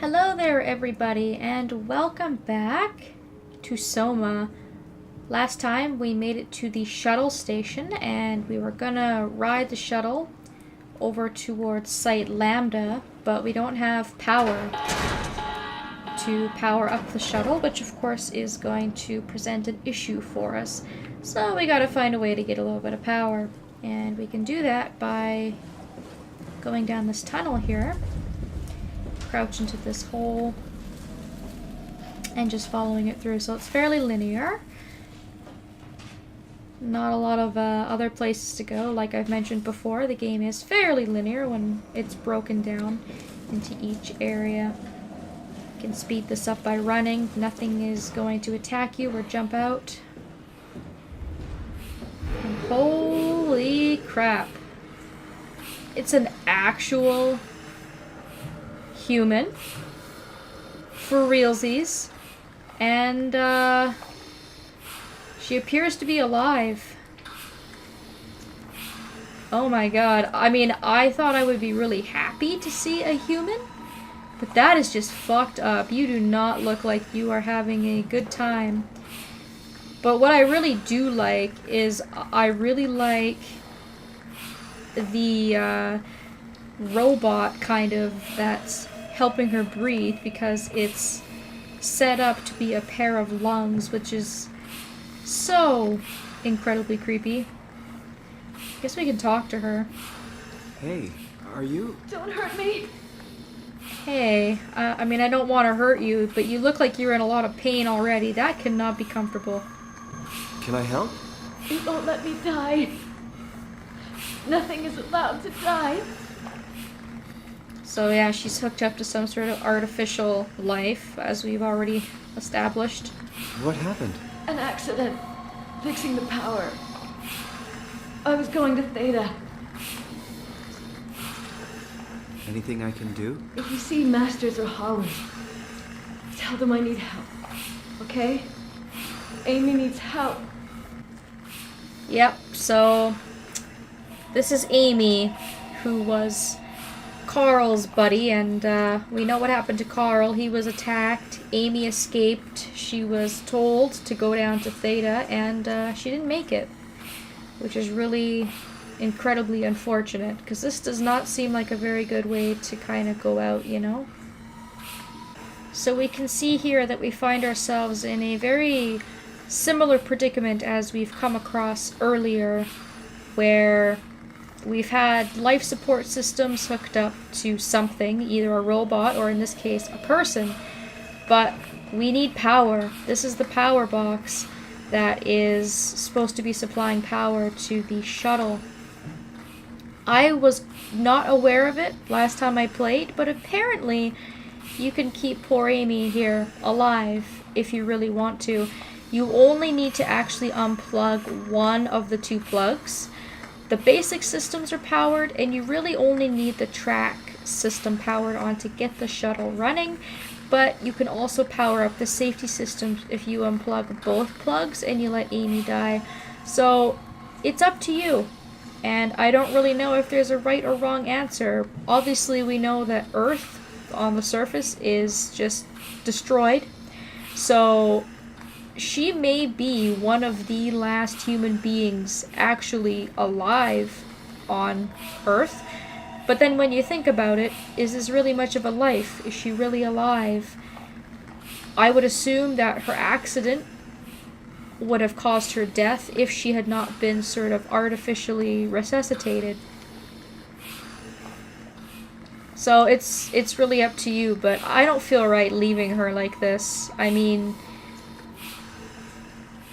Hello there everybody and welcome back to SOMA. Last time we made it to the shuttle station and we were gonna ride the shuttle over towards site Lambda, but we don't have power to power up the shuttle, which of course is going to present an issue for us. So we gotta find a way to get a little bit of power, and we can do that by going down this tunnel here. Crouch into this hole and just following it through. So it's fairly linear. Not a lot of other places to go. Like I've mentioned before, the game is fairly linear when it's broken down into each area. You can speed this up by running. Nothing is going to attack you or jump out. And holy crap. It's an actual human for realsies, and she appears to be alive. Oh my god. I mean, I thought I would be really happy to see a human, but that is just fucked up. You do not look like you are having a good time. But what I really do like is I really like the robot kind of that's helping her breathe, because it's set up to be a pair of lungs, which is so incredibly creepy. I guess we can talk to her. Hey, are you? Don't hurt me. Hey, I mean, I don't want to hurt you, but you look like you're in a lot of pain already. That cannot be comfortable. Can I help? You won't let me die. Nothing is allowed to die. So yeah, she's hooked up to some sort of artificial life, as we've already established. What happened? An accident. Fixing the power. I was going to Theta. Anything I can do? If you see Masters or Holland, tell them I need help. Okay? Amy needs help. Yep, so this is Amy, who was Carl's buddy, and we know what happened to Carl. He was attacked. Amy escaped. She was told to go down to Theta, and she didn't make it, which is really incredibly unfortunate, because this does not seem like a very good way to kind of go out, you know? So we can see here that we find ourselves in a very similar predicament as we've come across earlier, where we've had life support systems hooked up to something, either a robot or in this case a person, but we need power. This is the power box that is supposed to be supplying power to the shuttle. I was not aware of it last time I played, but apparently you can keep poor Amy here alive if you really want to. You only need to actually unplug one of the two plugs. The basic systems are powered, and you really only need the track system powered on to get the shuttle running, but you can also power up the safety systems if you unplug both plugs and you let Amy die. So it's up to you, and I don't really know if there's a right or wrong answer. Obviously we know that Earth on the surface is just destroyed, so she may be one of the last human beings actually alive on Earth. But then when you think about it, is this really much of a life? Is she really alive? I would assume that her accident would have caused her death if she had not been sort of artificially resuscitated. So it's really up to you, but I don't feel right leaving her like this. I mean,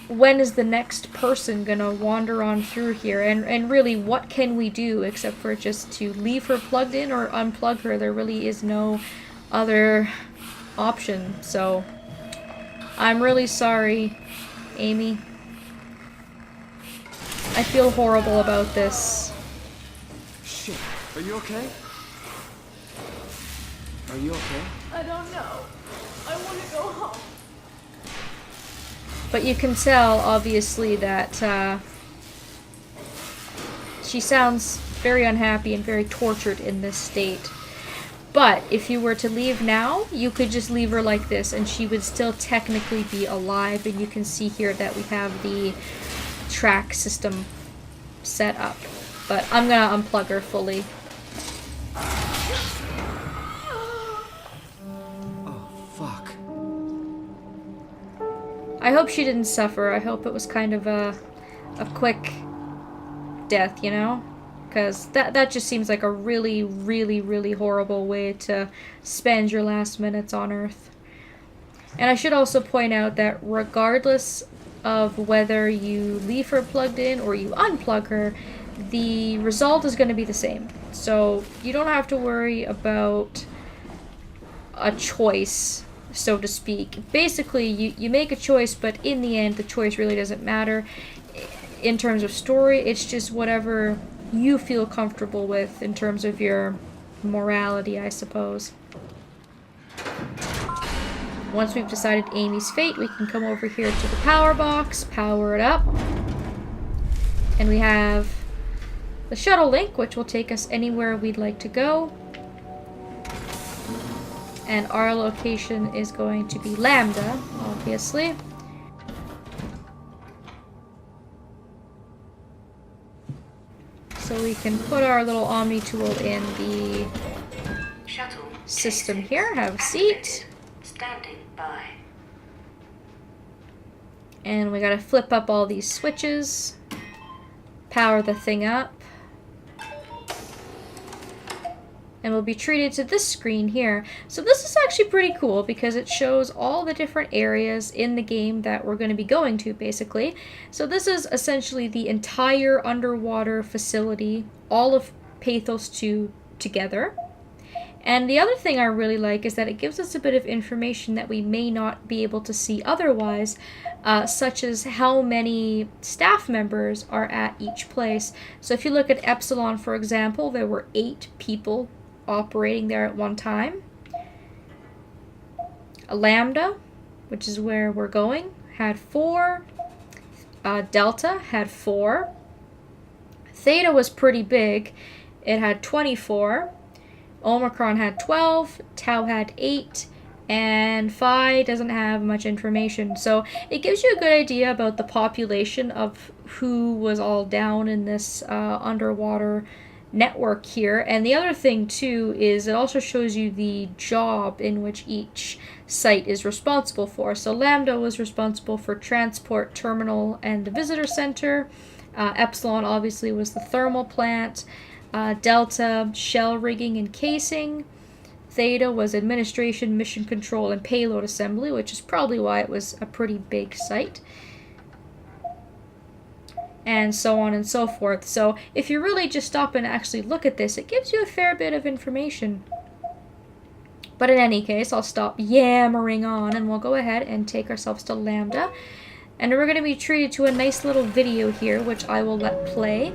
when is the next person gonna wander on through here? And really, what can we do except for just to leave her plugged in or unplug her? There really is no other option. So I'm really sorry, Amy. I feel horrible about this. Shit. Are you okay? Are you okay? I don't know. I want to go home. But you can tell, obviously, that she sounds very unhappy and very tortured in this state. But if you were to leave now, you could just leave her like this and she would still technically be alive. And you can see here that we have the track system set up. But I'm gonna unplug her fully. Oh, fuck. I hope she didn't suffer. I hope it was kind of a quick death, you know? Because that just seems like a really, really, really horrible way to spend your last minutes on Earth. And I should also point out that regardless of whether you leave her plugged in or you unplug her, the result is going to be the same. So you don't have to worry about a choice, so to speak. Basically, you make a choice, but in the end, the choice really doesn't matter. In terms of story, it's just whatever you feel comfortable with in terms of your morality, I suppose. Once we've decided Amy's fate, we can come over here to the power box, power it up, and we have the shuttle link, which will take us anywhere we'd like to go. And our location is going to be Lambda, obviously. So we can put our little Omni tool in the system here. Have a seat. Standing by. And we gotta flip up all these switches. Power the thing up. And we'll be treated to this screen here. So this is actually pretty cool because it shows all the different areas in the game that we're going to be going to, basically. So this is essentially the entire underwater facility, all of Pathos 2 together. And the other thing I really like is that it gives us a bit of information that we may not be able to see otherwise, such as how many staff members are at each place. So if you look at Epsilon, for example, there were 8 people operating there at one time. A Lambda, which is where we're going, had 4. Delta had 4. Theta was pretty big. It had 24. Omicron had 12. Tau had 8. And Phi doesn't have much information. So it gives you a good idea about the population of who was all down in this underwater network here. And the other thing too is it also shows you the job in which each site is responsible for. So Lambda was responsible for transport, terminal, and the visitor center. Epsilon obviously was the thermal plant. Delta, shell rigging and casing. Theta was administration, mission control, and payload assembly, which is probably why it was a pretty big site. And so on and so forth. So if you really just stop and actually look at this, it gives you a fair bit of information. But in any case, I'll stop yammering on and we'll go ahead and take ourselves to Lambda. And we're going to be treated to a nice little video here, which I will let play.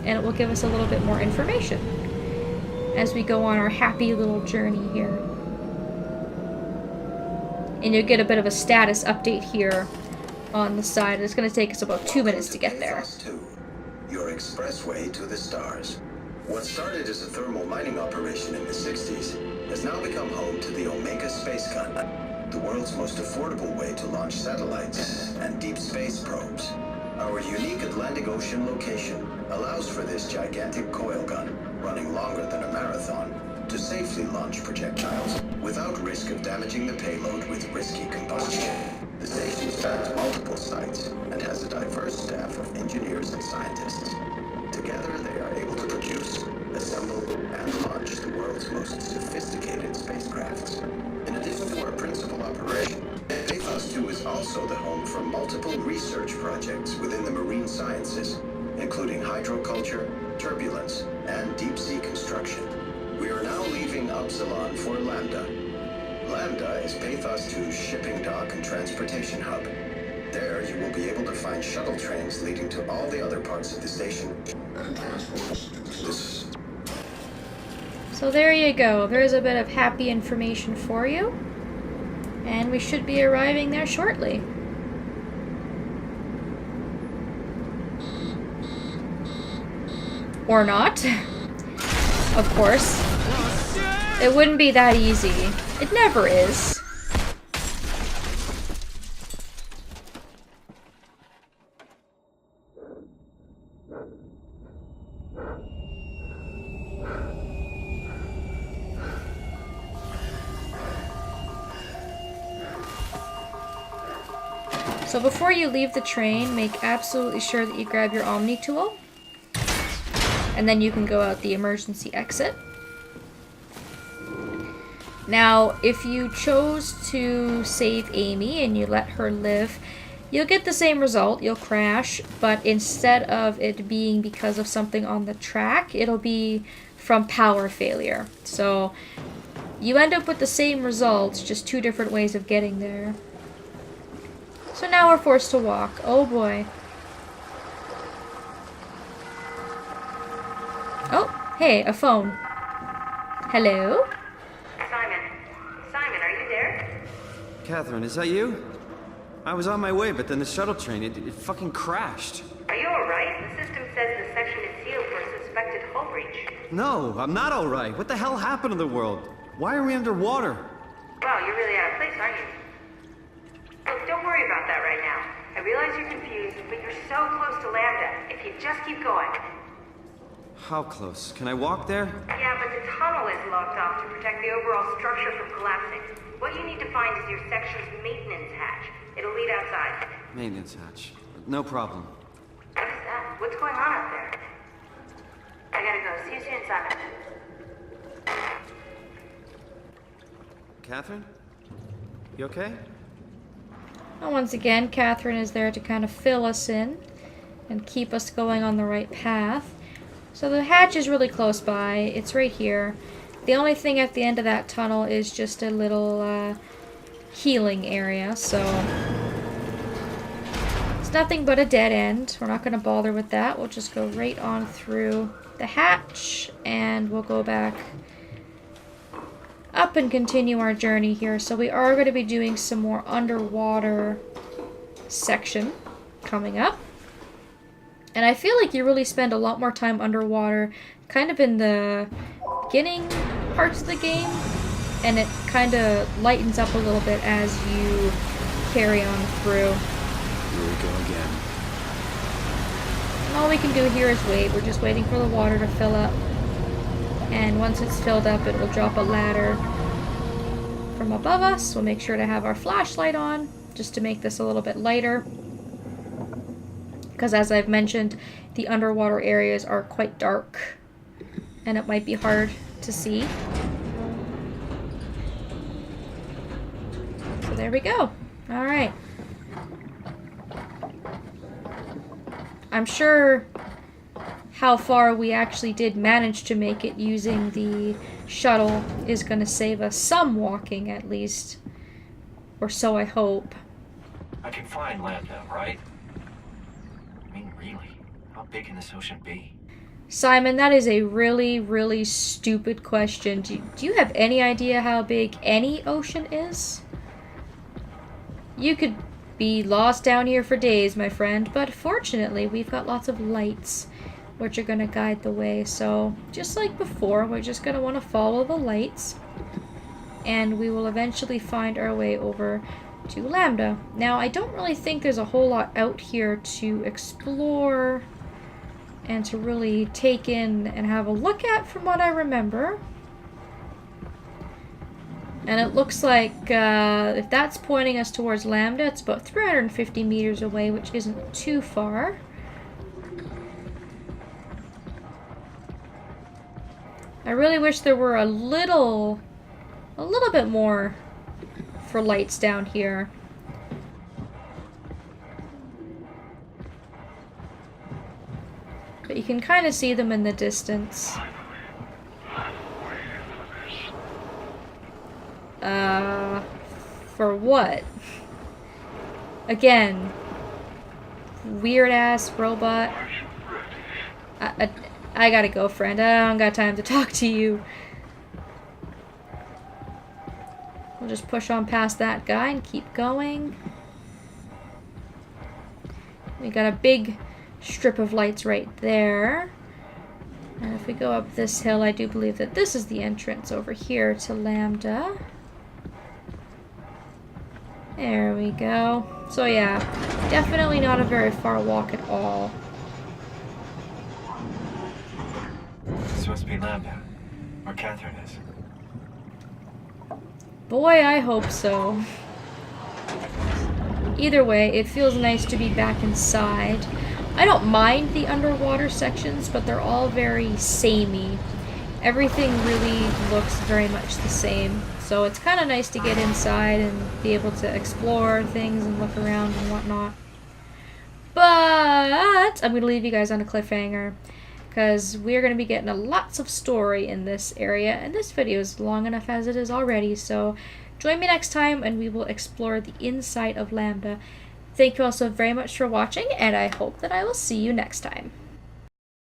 And it will give us a little bit more information as we go on our happy little journey here. And you'll get a bit of a status update here on the side. It's going to take us about 2 minutes to get there. Your expressway to the stars. What started as a thermal mining operation in the 60s has now become home to the Omega Space Gun, the world's most affordable way to launch satellites and deep space probes. Our unique Atlantic Ocean location allows for this gigantic coil gun, running longer than a marathon, to safely launch projectiles without risk of damaging the payload with risky combustion. The station spans multiple sites and has a diverse staff of engineers and scientists. Together, they are able to produce, assemble, and launch the world's most sophisticated spacecrafts. In addition to our principal operation, Pathos 2 is also the home for multiple research projects within the marine sciences, including hydroculture, turbulence, and deep-sea construction. We are now leaving Upsilon for Lambda. Lambda is Pathos 2's shipping dock and transportation hub. There, you will be able to find shuttle trains leading to all the other parts of the station. So there you go. There's a bit of happy information for you. And we should be arriving there shortly. Or not. Of course. It wouldn't be that easy. It never is. So before you leave the train, make absolutely sure that you grab your Omni tool. And then you can go out the emergency exit. Now, if you chose to save Amy and you let her live, you'll get the same result. You'll crash, but instead of it being because of something on the track, it'll be from power failure. So you end up with the same results, just two different ways of getting there. So now we're forced to walk. Oh boy. Oh, hey, a phone. Hello? Simon, are you there? Catherine, is that you? I was on my way, but then the shuttle train, it fucking crashed. Are you alright? The system says the section is sealed for a suspected hull breach. No, I'm not alright. What the hell happened to the world? Why are we underwater? Wow, you're really out of place, aren't you? Look, don't worry about that right now. I realize you're confused, but you're so close to Lambda. If you just keep going. How close? Can I walk there? Yeah, but the tunnel is locked off to protect the overall structure from collapsing. What you need to find is your section's maintenance hatch. It'll lead outside. Maintenance hatch. No problem. What is that? What's going on up there? I gotta go. See you soon, Simon. Catherine? You okay? Well, once again, Catherine is there to kind of fill us in and keep us going on the right path. So the hatch is really close by. It's right here. The only thing at the end of that tunnel is just a little healing area, so it's nothing but a dead end. We're not going to bother with that. We'll just go right on through the hatch and we'll go back up and continue our journey here. So we are going to be doing some more underwater section coming up. And I feel like you really spend a lot more time underwater, kind of in the beginning parts of the game, and it kind of lightens up a little bit as you carry on through. Here we go again. And all we can do here is wait. We're just waiting for the water to fill up. And once it's filled up, it will drop a ladder from above us. We'll make sure to have our flashlight on, just to make this a little bit lighter. Because as I've mentioned, the underwater areas are quite dark, and it might be hard to see. So there we go. Alright. I'm sure how far we actually did manage to make it using the shuttle is going to save us some walking at least. Or so I hope. I can find Lambda, right? I mean, really, how big can this ocean be? Simon, that is a really, really stupid question. Do you have any idea how big any ocean is? You could be lost down here for days, my friend, but fortunately we've got lots of lights which are going to guide the way. So just like before, we're just going to want to follow the lights and we will eventually find our way over to Lambda. Now, I don't really think there's a whole lot out here to explore and to really take in and have a look at from what I remember. And it looks like if that's pointing us towards Lambda, it's about 350 meters away, which isn't too far. I really wish there were a little bit more for lights down here. But you can kind of see them in the distance. For what? Again, weird ass robot. I gotta go, friend. I don't got time to talk to you. We'll just push on past that guy and keep going. We got a big strip of lights right there. And if we go up this hill, I do believe that this is the entrance over here to Lambda. There we go. So yeah, definitely not a very far walk at all. This must be Lambda, where Catherine is. Boy, I hope so. Either way, it feels nice to be back inside. I don't mind the underwater sections, but they're all very samey. Everything really looks very much the same. So it's kind of nice to get inside and be able to explore things and look around and whatnot. But I'm going to leave you guys on a cliffhanger, because we're going to be getting lots of story in this area, and this video is long enough as it is already, so join me next time and we will explore the inside of Lambda. Thank you all so very much for watching, and I hope that I will see you next time.